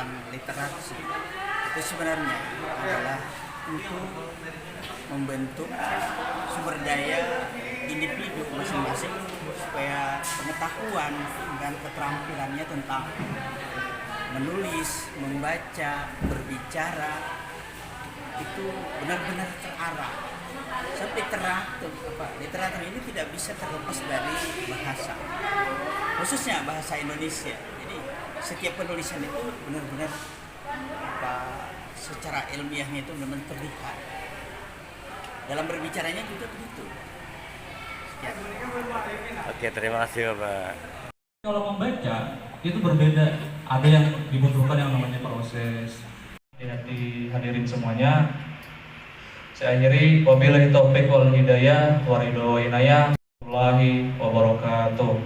tentang literasi itu sebenarnya adalah untuk membentuk sumber daya individu masing-masing supaya pengetahuan dan keterampilannya tentang menulis, membaca, berbicara itu benar-benar terarah. Sebab literatur ini tidak bisa terlepas dari bahasa, khususnya bahasa Indonesia. Jadi setiap penulisan itu benar-benar secara ilmiahnya itu benar-benar terlihat. Dalam berbicaranya juga begitu. Ya. Oke, terima kasih Bapak. Kalau membaca itu berbeda, ada yang dibutuhkan yang namanya proses. Hati-hati hadirin semuanya. Saya akhiri, wabillahi taufiq wal hidayah, waridho wa inayah, warahmatullahi wabarakatuh.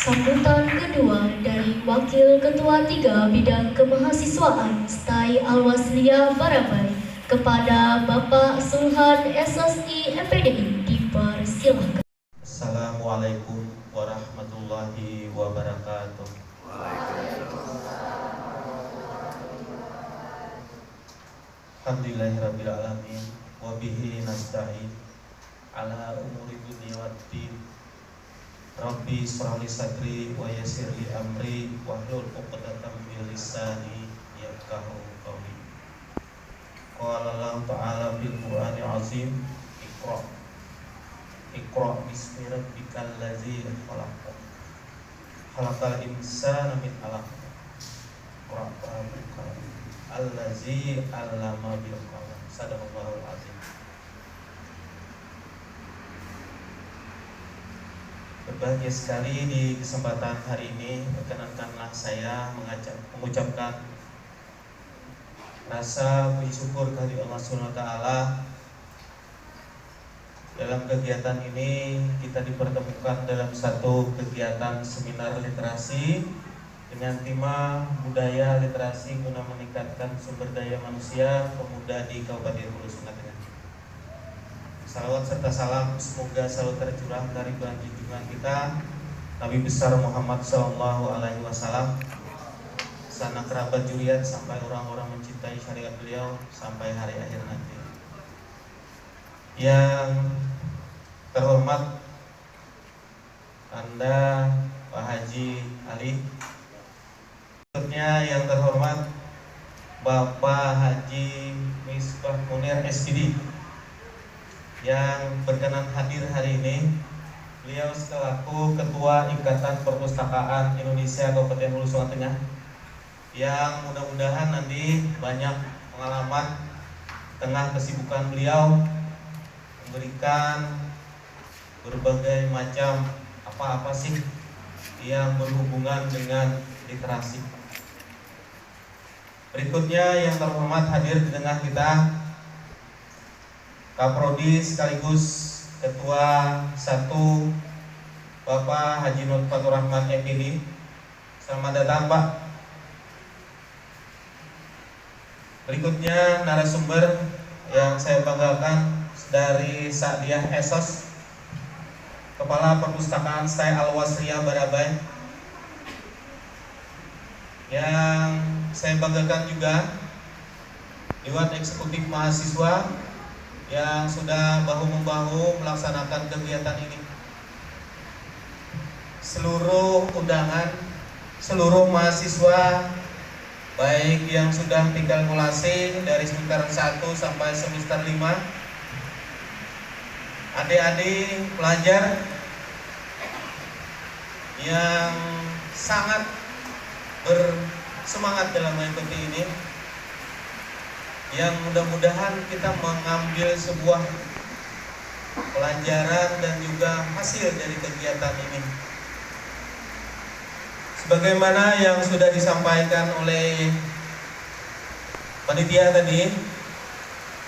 Sambutan kedua dari Wakil Ketua 3 Bidang Kemahasiswaan STAI Al-Wasliyah Barabai kepada Bapak Sulhan SSI MPDI dipersilahkan. Assalamualaikum warahmatullahi wabarakatuh. Alhamdulillahirabbil alamin wa bihi nasta'in ala umuri dunya waddin. Rabbi shrah li sadri wa yassir li amri wahlul 'uqdatam min lisani yafqahu qawli. Qala Allah ta'ala fil Qur'anil azim, Iqra bismi rabbikal ladzi khalaq. Khalaqal insana min 'alaq. Rabbukal allazi 'allama bil qalam. Sadaqallahul azim. Berbahagia sekali di kesempatan hari ini, perkenankanlah saya mengucapkan rasa puji syukur kehadirat Allah Subhanahu wa taala. Dalam kegiatan ini kita dipertemukan dalam satu kegiatan seminar literasi dengan tema budaya literasi guna meningkatkan sumber daya manusia pemuda di Kabupaten Hulu Sungai Tengah. Salawat serta salam semoga selalu tercurah dari Tuhan junjungan kita Nabi besar Muhammad SAW, sanak kerabat juriat sampai orang-orang mencintai syariat beliau sampai hari akhir nanti. Yang terhormat Anda Pak Haji Ali, berikutnya yang terhormat Bapak Haji Misbah Munir SPD yang berkenan hadir hari ini. Beliau selaku Ketua Ikatan Perpustakaan Indonesia Kabupaten Hulu Sungai Tengah, yang mudah-mudahan nanti banyak pengalaman tengah kesibukan beliau memberikan berbagai macam apa-apa sih yang berhubungan dengan literasi. Berikutnya yang terhormat hadir di tengah kita Kaprodi sekaligus Ketua 1 Bapak Haji Nurfatur Rahman MPD. Selamat datang Pak. Berikutnya narasumber yang saya banggakan dari Sa'diyah Esos, Kepala Perpustakaan STAI Al-Wasliyah Barabai. Yang saya banggakan juga Dewan Eksekutif Mahasiswa yang sudah bahu-membahu melaksanakan kegiatan ini. Seluruh undangan, seluruh mahasiswa baik yang sudah tinggal mulasi dari semester 1 sampai semester 5, adik-adik pelajar yang sangat bersemangat dalam mengikuti ini, yang mudah-mudahan kita mengambil sebuah pelajaran dan juga hasil dari kegiatan ini. Sebagaimana yang sudah disampaikan oleh panitia tadi,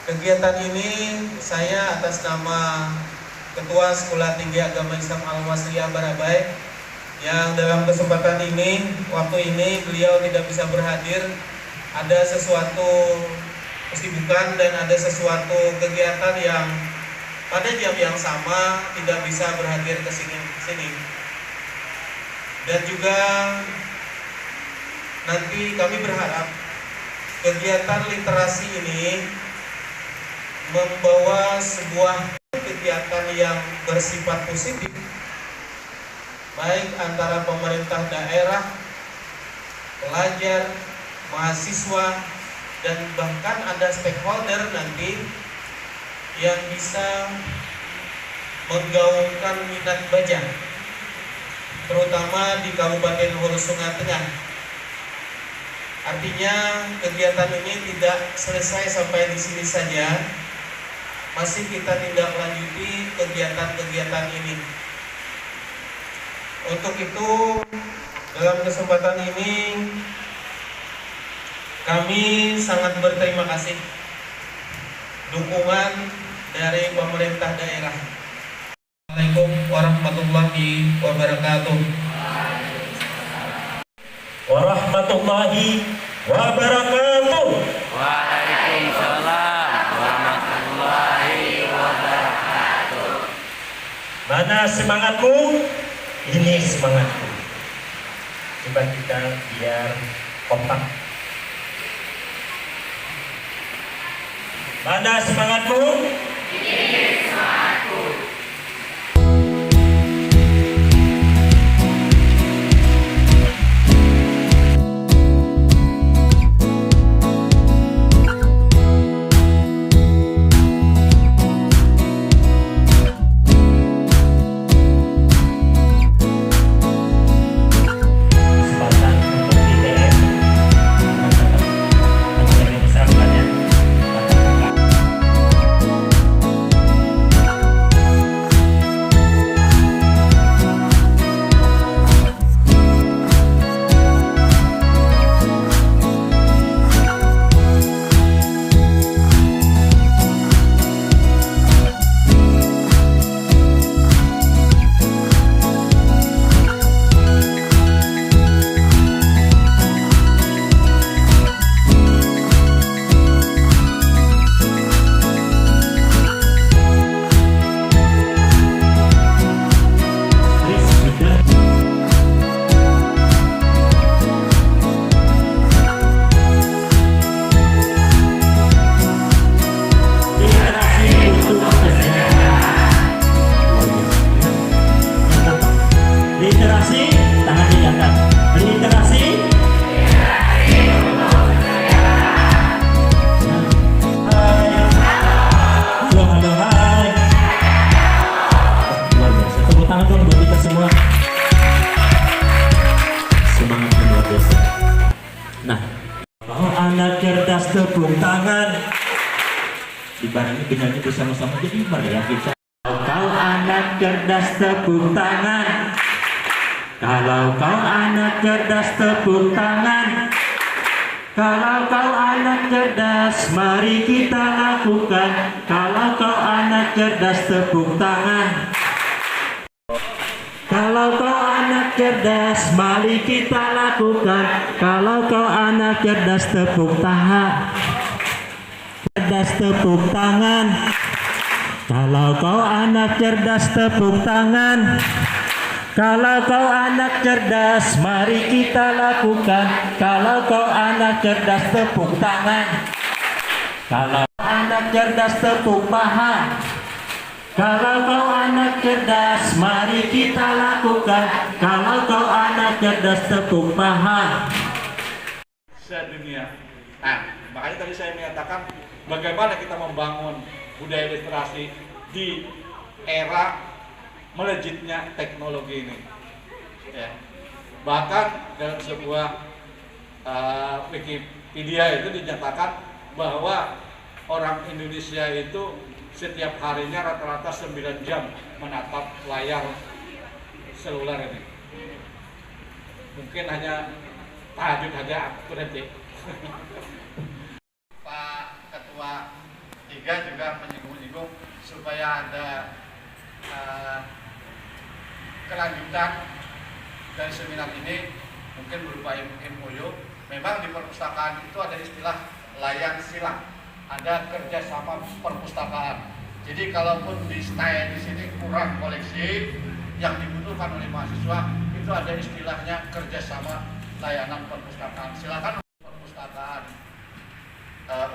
kegiatan ini saya atas nama Ketua Sekolah Tinggi Agama Islam Al-Wasliyah Barabai, yang dalam kesempatan ini, waktu ini beliau tidak bisa berhadir, ada sesuatu kesibukan dan ada sesuatu kegiatan yang pada jam yang sama tidak bisa berhadir ke sini. Dan juga nanti kami berharap kegiatan literasi ini membawa sebuah kegiatan yang bersifat positif, baik antara pemerintah daerah, pelajar, mahasiswa, dan bahkan ada stakeholder nanti yang bisa menggaungkan minat baca, terutama di Kabupaten Hulu Sungai Tengah. Artinya kegiatan ini tidak selesai sampai di sini saja, masih kita tindak lanjuti kegiatan-kegiatan ini. Untuk itu, dalam kesempatan ini kami sangat berterima kasih dukungan dari pemerintah daerah. Assalamualaikum warahmatullahi wabarakatuh. Warahmatullahi wabarakatuh. Waalaikumsalam warahmatullahi wabarakatuh. Mana semangatmu? Ini semangatku. Coba kita biar kompak. Mana semangatmu? Ini semangatku. Literasi, tangan diangkat. Literasi. Halo, hai. Luar biasa. Tepuk tangan dong buat kita semua. Semangat luar biasa. Nah, kalau anak cerdas tepuk tangan. Dibarengi penyanyi bersama-sama jadi meriah kita. Kau anak cerdas tepuk tangan. Kalau kau anak cerdas tepuk tangan. Kalau kau anak cerdas mari kita lakukan. Kalau kau anak cerdas tepuk tangan. Kalau kau anak cerdas mari kita lakukan. Kalau kau anak cerdas tepuk tangan. Cerdas tepuk tangan. Kalau kau anak cerdas tepuk tangan. Kalau kau anak cerdas, mari kita lakukan. Kalau kau anak cerdas, tepuk tangan. Kalau anak cerdas, tepuk paha. Kalau kau anak cerdas, mari kita lakukan. Kalau kau anak cerdas, tepuk paha. Sedunia. Nah, makanya tadi saya menyatakan bagaimana kita membangun budaya literasi di era melejitnya teknologi ini. Ya. Bahkan dalam sebuah Wikipedia itu dinyatakan bahwa orang Indonesia itu setiap harinya rata-rata 9 jam menatap layar seluler ini. Mungkin hanya tahajud aja berhenti. Pak Ketua 3 juga menyinggung supaya ada kelanjutan dari seminar ini, mungkin berupa MOU. Memang di perpustakaan itu ada istilah layan silang, ada kerjasama perpustakaan. Jadi kalaupun di STAE di sini kurang koleksi yang dibutuhkan oleh mahasiswa, itu ada istilahnya kerjasama layanan perpustakaan. Silakan perpustakaan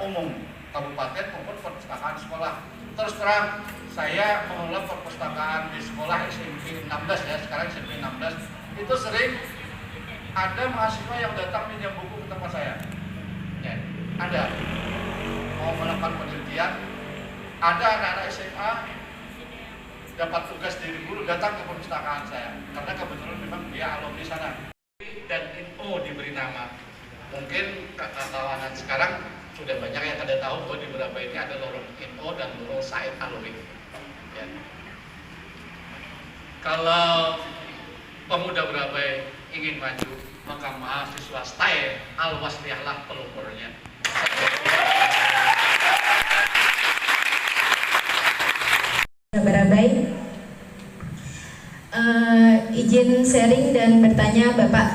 umum kabupaten maupun perpustakaan sekolah. Terus terang, saya mengelola perpustakaan di sekolah SMP 16 ya, sekarang SMP 16, itu sering ada mahasiswa yang datang minjam buku ke tempat saya. Ya, ada mau melakukan penelitian, ada anak-anak SMA dapat tugas dari guru datang ke perpustakaan saya karena kebetulan memang dia alumni sana. Dan info diberi nama. Mungkin kawan-kawan sekarang sudah banyak yang kada tahu bahwa di beberapa ini ada lorong info dan lorong Said Alwi. Ya. Kalau pemuda Berabai ingin maju, maka mahasiswa STAE Al-Wasliyahlah pelopornya. Berabai, izin sharing dan bertanya Bapak.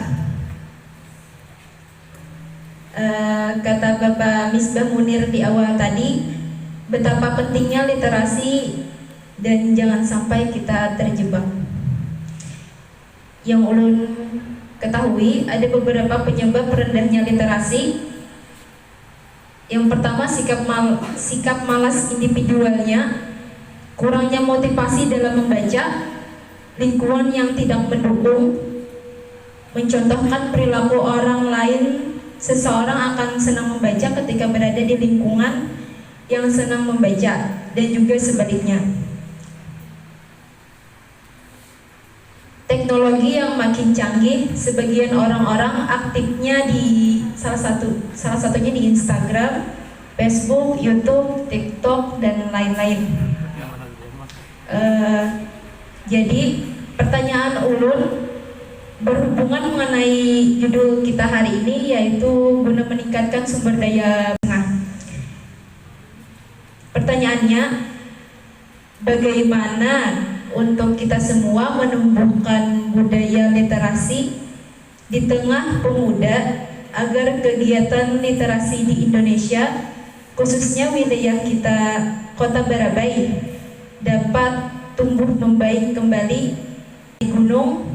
Kata Bapak Misbah Munir di awal tadi, betapa pentingnya literasi dan jangan sampai kita terjebak. Yang ulun ketahui ada beberapa penyebab rendahnya literasi. Yang pertama sikap malas individualnya, kurangnya motivasi dalam membaca, lingkungan yang tidak mendukung, mencontohkan perilaku orang lain. Seseorang akan senang membaca ketika berada di lingkungan yang senang membaca, dan juga sebaliknya. Teknologi yang makin canggih, sebagian orang-orang aktifnya di salah satunya di Instagram, Facebook, YouTube, TikTok, dan lain-lain. Jadi pertanyaan ulun berhubungan mengenai judul kita hari ini, yaitu guna meningkatkan sumber daya tengah. Pertanyaannya, bagaimana untuk kita semua menumbuhkan budaya literasi di tengah pemuda agar kegiatan literasi di Indonesia, khususnya wilayah kita Kota Berabai, dapat tumbuh membaik kembali di gunung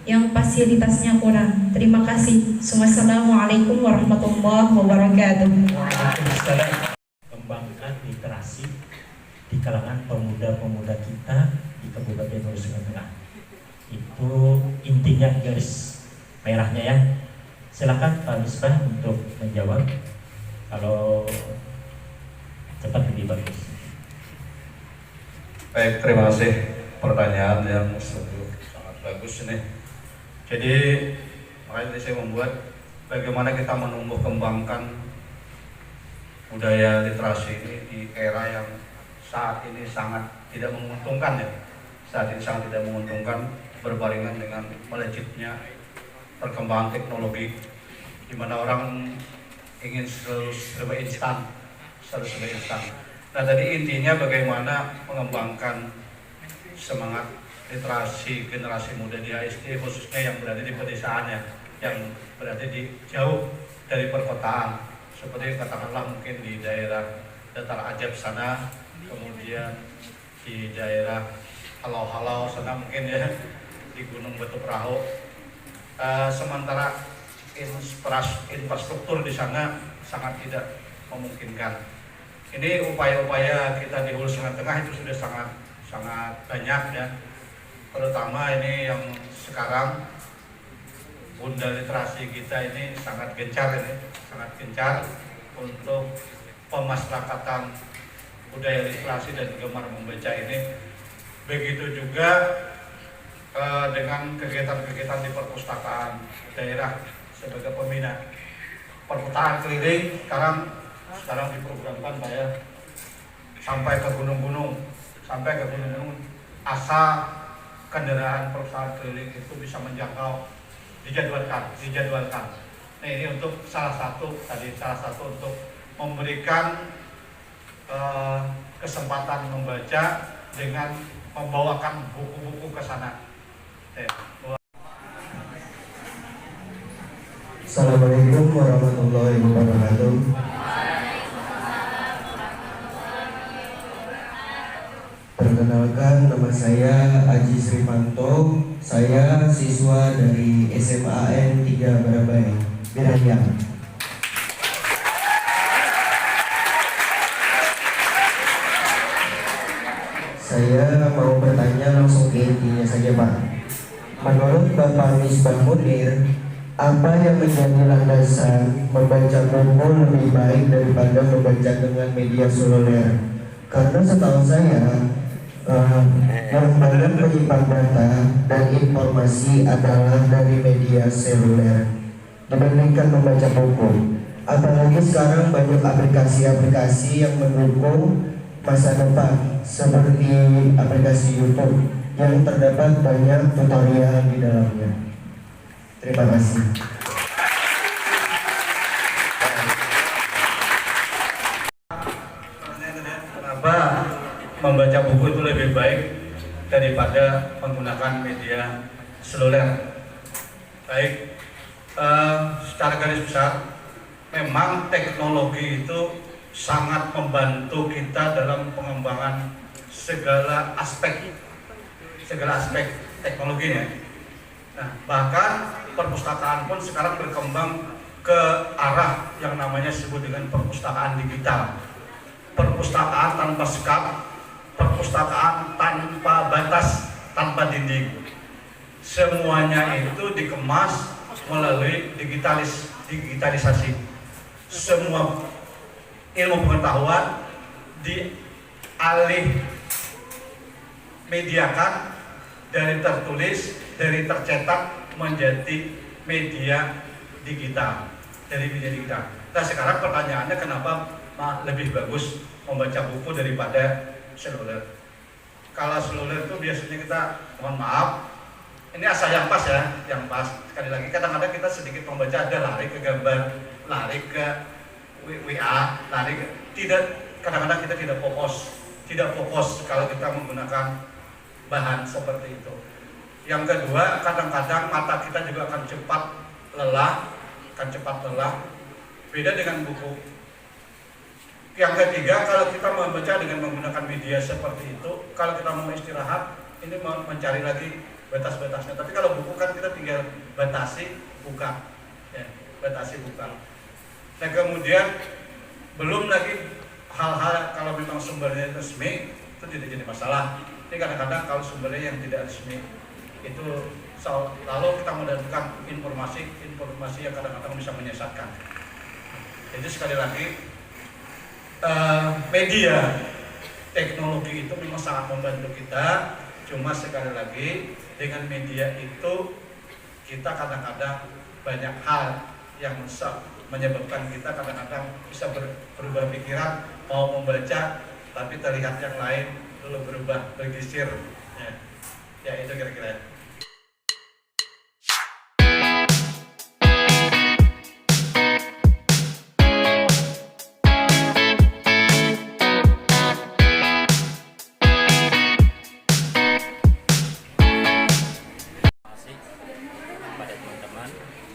yang fasilitasnya kurang. Terima kasih. Wassalamualaikum warahmatullahi wabarakatuh. Kembangkan literasi di kalangan pemuda-pemuda kita di Kabupaten Hulu Sungai Tengah. Itu intinya, garis merahnya ya. Silakan Pak Misbah untuk menjawab. Kalau cepat lebih bagus. Baik, terima kasih pertanyaan yang sangat bagus ini. Jadi makanya saya membuat bagaimana kita menumbuh kembangkan budaya literasi ini di era yang saat ini sangat tidak menguntungkan ya. Saat ini sangat tidak menguntungkan, berbarengan dengan melejitnya perkembangan teknologi, di mana orang ingin selalu serba instan. Nah, tadi intinya bagaimana mengembangkan semangat literasi generasi muda di ASD, khususnya yang berada di pedesaan ya, yang berada di jauh dari perkotaan, seperti katakanlah mungkin di daerah Datar Ajab sana, kemudian di daerah Halau-Halau sana mungkin ya, di Gunung Batu Perahu. Sementara infrastruktur di sana sangat tidak memungkinkan. Ini upaya-upaya kita di Hulu Sungai Tengah itu sudah sangat banyak ya. Terutama ini yang sekarang bunda literasi kita ini sangat gencar untuk pemasyarakatan budaya literasi dan gemar membaca ini. Begitu juga dengan kegiatan-kegiatan di perpustakaan daerah sebagai pembina. Perpustakaan keliling sekarang diprogramkan Pak, sampai ke gunung-gunung, asal kendaraan perpustakaan keliling itu bisa menjangkau, dijadwalkan. Nah, ini untuk salah satu untuk memberikan kesempatan membaca dengan membawakan buku-buku ke sana. Assalamualaikum warahmatullahi wabarakatuh. Perkenalkan, nama saya Aji Srimanto. Saya siswa dari SMAN 3 Barabai, Biraya. Saya mau bertanya langsung ke intinya saja, Pak. Menurut Bapak Misbah Munir, apa yang menjadi landasan membaca buku lebih baik daripada membaca dengan media seluler? Karena setahu saya, lembaga penyimpan data dan informasi adalah dari media seluler dibandingkan membaca buku. Apalagi sekarang banyak aplikasi-aplikasi yang mendukung masa depan seperti aplikasi YouTube yang terdapat banyak tutorial di dalamnya. Terima kasih. Kenapa membaca buku itu lebih baik daripada menggunakan media seluler? Baik, secara garis besar, memang teknologi itu sangat membantu kita dalam pengembangan segala aspek teknologinya. Nah, bahkan perpustakaan pun sekarang berkembang ke arah yang namanya disebut dengan perpustakaan digital. Perpustakaan tanpa sekap, perpustakaan tanpa batas, tanpa dinding. Semuanya itu dikemas melalui digitalisasi. Semua ilmu pengetahuan dialih mediakan dari tertulis, dari tercetak menjadi media digital, Nah, sekarang pertanyaannya, kenapa lebih bagus membaca buku daripada seluler? Kalau seluler itu biasanya kita, mohon maaf, ini asal yang pas ya, yang pas. Sekali lagi, kadang-kadang kita sedikit membaca, ada lari ke gambar, lari ke WA, kadang-kadang kita tidak fokus kalau kita menggunakan bahan seperti itu. Yang kedua, kadang-kadang mata kita juga akan cepat lelah, beda dengan buku. Yang ketiga, kalau kita membaca dengan menggunakan media seperti itu, kalau kita mau istirahat, ini mencari lagi batas-batasnya. Tapi kalau buku kan kita tinggal batasi, buka. Nah, kemudian belum lagi hal-hal kalau memang sumbernya resmi itu tidak jadi masalah. Ini kadang-kadang kalau sumbernya yang tidak resmi itu lalu kita mendapatkan informasi yang kadang-kadang bisa menyesatkan. Jadi sekali lagi, media teknologi itu memang sangat membantu kita. Cuma sekali lagi, dengan media itu kita kadang-kadang banyak hal yang menyebabkan kita kadang-kadang bisa berubah pikiran, mau membaca tapi terlihat yang lain, lalu berubah, bergeser. Ya itu kira-kira.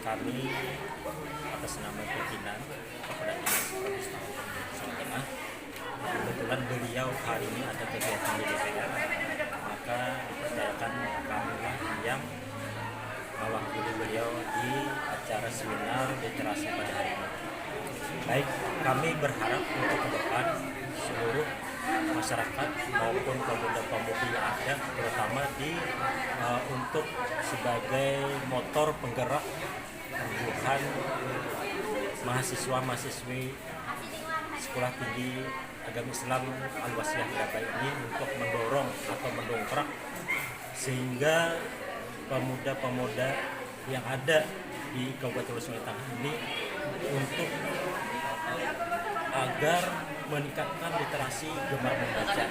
Kami atas nama pimpinan kepada Dinas Perpustakaan Jawa Tengah, kebetulan beliau hari ini ada kegiatan di DPR, maka dipercayakan kamilah yang mewakili beliau di acara seminar literasi pada hari ini. Baik, kami berharap untuk ke depan seluruh masyarakat maupun pemuda-pemudi yang ada, terutama untuk sebagai motor penggerak tumbuhan mahasiswa-mahasiswi Sekolah Tinggi Agama Islam Al-Wasiyah Barabai ini untuk mendorong atau mendongkrak sehingga pemuda-pemuda yang ada di Kabupaten Sulawesi Tengah ini untuk agar meningkatkan literasi gemar membaca.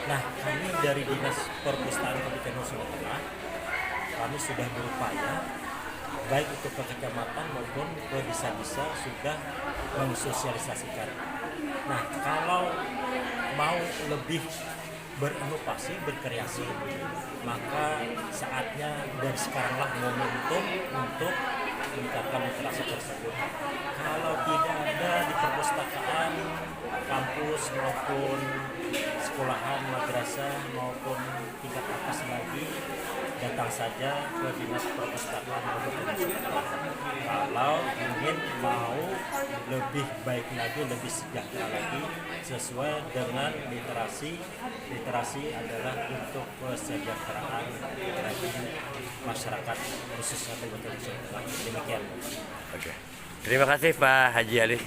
Nah, kami dari Dinas Perpustakaan Kabupaten Sulawesi Tengah, kami sudah berupaya baik itu ke kecamatan maupun ke desa-desa sudah mensosialisasikan. Nah, kalau mau lebih berinovasi, berkreasi, maka saatnya dari sekaranglah momentum untuk meningkatkan literasi tersebut. Kalau tidak ada di perpustakaan kampus maupun sekolahan, madrasah maupun tingkat atas lagi, datang saja ke Dinas Perpustakaan Kabupaten Sukabumi. Kalau ingin mau lebih baik lagi, lebih sejahtera lagi, sesuai dengan literasi. Literasi adalah untuk kesejahteraan bagi masyarakat khususnya Kabupaten Sukabumi. Demikian. Oke. Terima kasih Pak Haji Ali.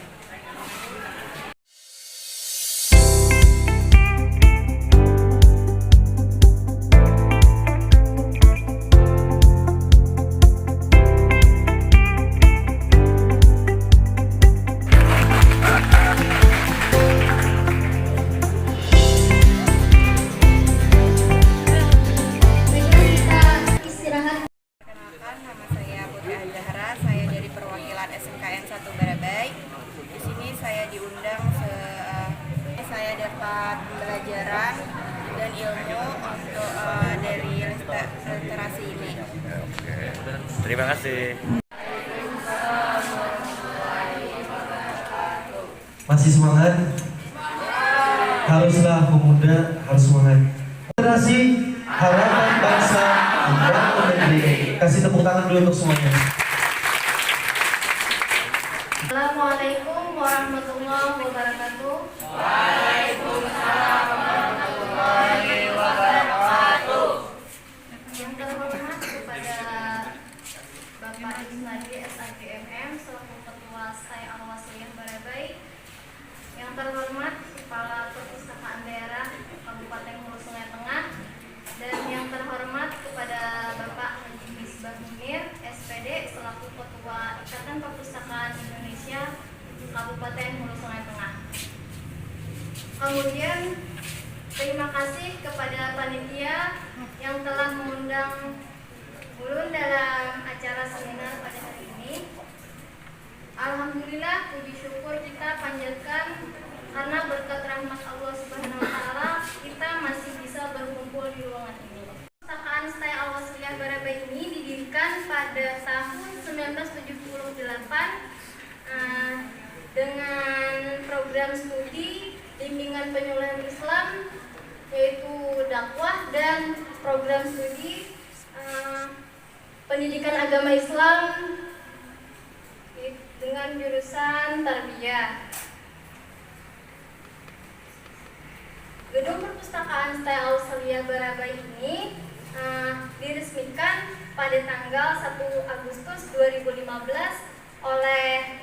Saya dari perwakilan SMKN 1 Barabai. Di sini saya diundang, saya dapat pembelajaran dan ilmu untuk dari literasi ini. Terima kasih. Masih semangat? Haruslah pemuda, harus semangat. Literasi, harapan bangsa, membangun negeri. Kasih tepuk tangan dulu untuk semuanya. Assalamualaikum warahmatullahi wabarakatuh. Waalaikumsalam warahmatullahi wabarakatuh. Yang terhormat kepada Bapak Isnadi SAGMM selaku Ketua STAI Al-Wasliyah Barabai, yang terhormat Kepala Perpustakaan Daerah Kabupaten Hulu Sungai Tengah, dan yang terhormat kepada Bapak Haji Misbah Munir SPD selaku Ketua Ikatan Perpustakaan Indonesia Kabupaten Hulu Sungai Tengah. Kemudian terima kasih kepada panitia yang telah mengundang Ulun dalam acara seminar pada hari ini. Alhamdulillah, puji syukur kita panjatkan karena berkat rahmat Allah Subhanahu wa taala kita masih bisa berkumpul di ruangan ini. Perpustakaan STAI Al-Wasliyah Barabai ini didirikan pada tahun 1978 dengan program studi bimbingan penyuluhan Islam, yaitu dakwah, dan program studi pendidikan agama Islam dengan jurusan tarbiyah. Gedung Perpustakaan STAI Al-Wasliyah Barabai ini diresmikan pada tanggal 1 Agustus 2015 oleh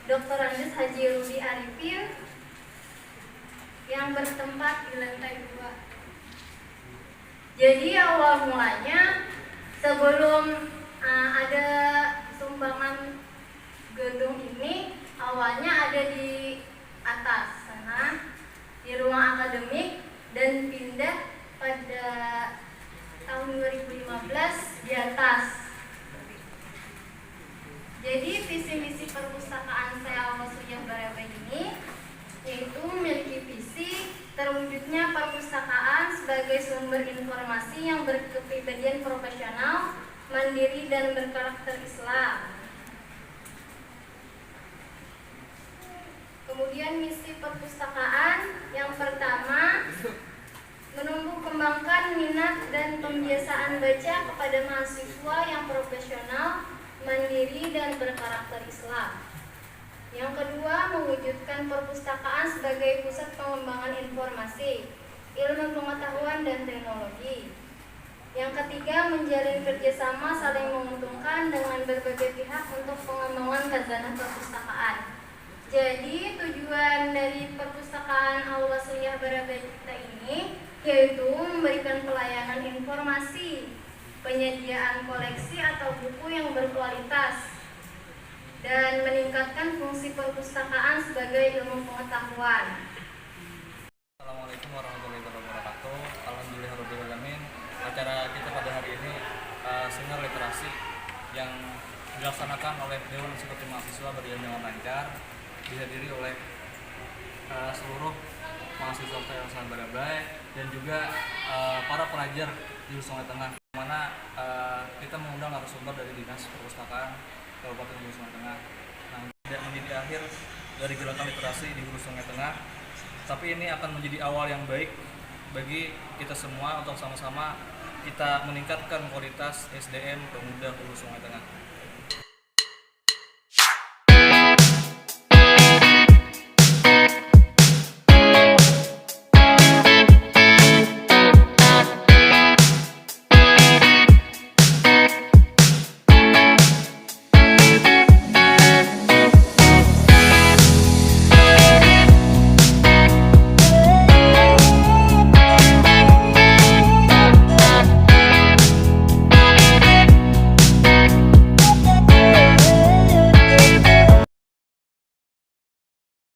Dr. Andes Haji Rudi Arifin yang bertempat di lantai 2. Jadi awal mulanya sebelum ada sumbangan gedung ini, awalnya ada di atas sana di ruang akademik dan pindah pada tahun 2015 di atas. Jadi visi misi perpustakaan STAI Al-Wasliyah Barabai ini yaitu memiliki visi terwujudnya perpustakaan sebagai sumber informasi yang berkepribadian profesional, mandiri, dan berkarakter Islam. Kemudian misi perpustakaan yang pertama, menumbuh kembangkan minat dan pembiasaan baca kepada mahasiswa yang profesional, mandiri, dan berkarakter Islam. Yang kedua, mewujudkan perpustakaan sebagai pusat pengembangan informasi, ilmu pengetahuan, dan teknologi. Yang ketiga, menjalin kerjasama saling menguntungkan dengan berbagai pihak untuk pengembangan khazanah perpustakaan. Jadi tujuan dari perpustakaan Al-Wasliyah Barabai kita ini yaitu memberikan pelayanan informasi, penyediaan koleksi atau buku yang berkualitas, dan meningkatkan fungsi perpustakaan sebagai ilmu pengetahuan. Assalamualaikum warahmatullahi wabarakatuh. Alhamdulillahirrahmanirrahim. Acara kita pada hari ini seminar literasi yang dilaksanakan oleh Dewan Eksekutif Mahasiswa Berjalan dengan Lancar, dihadiri oleh seluruh mahasiswa STAI Barabai dan juga para pelajar di Sungai Tengah, mana kita mengundang narasumber dari Dinas Perpustakaan Kabupaten Hulu Sungai Tengah. Nah, tidak menjadi akhir dari gerakan literasi di Hulu Sungai Tengah, tapi ini akan menjadi awal yang baik bagi kita semua untuk sama-sama kita meningkatkan kualitas SDM pemuda Hulu Sungai Tengah.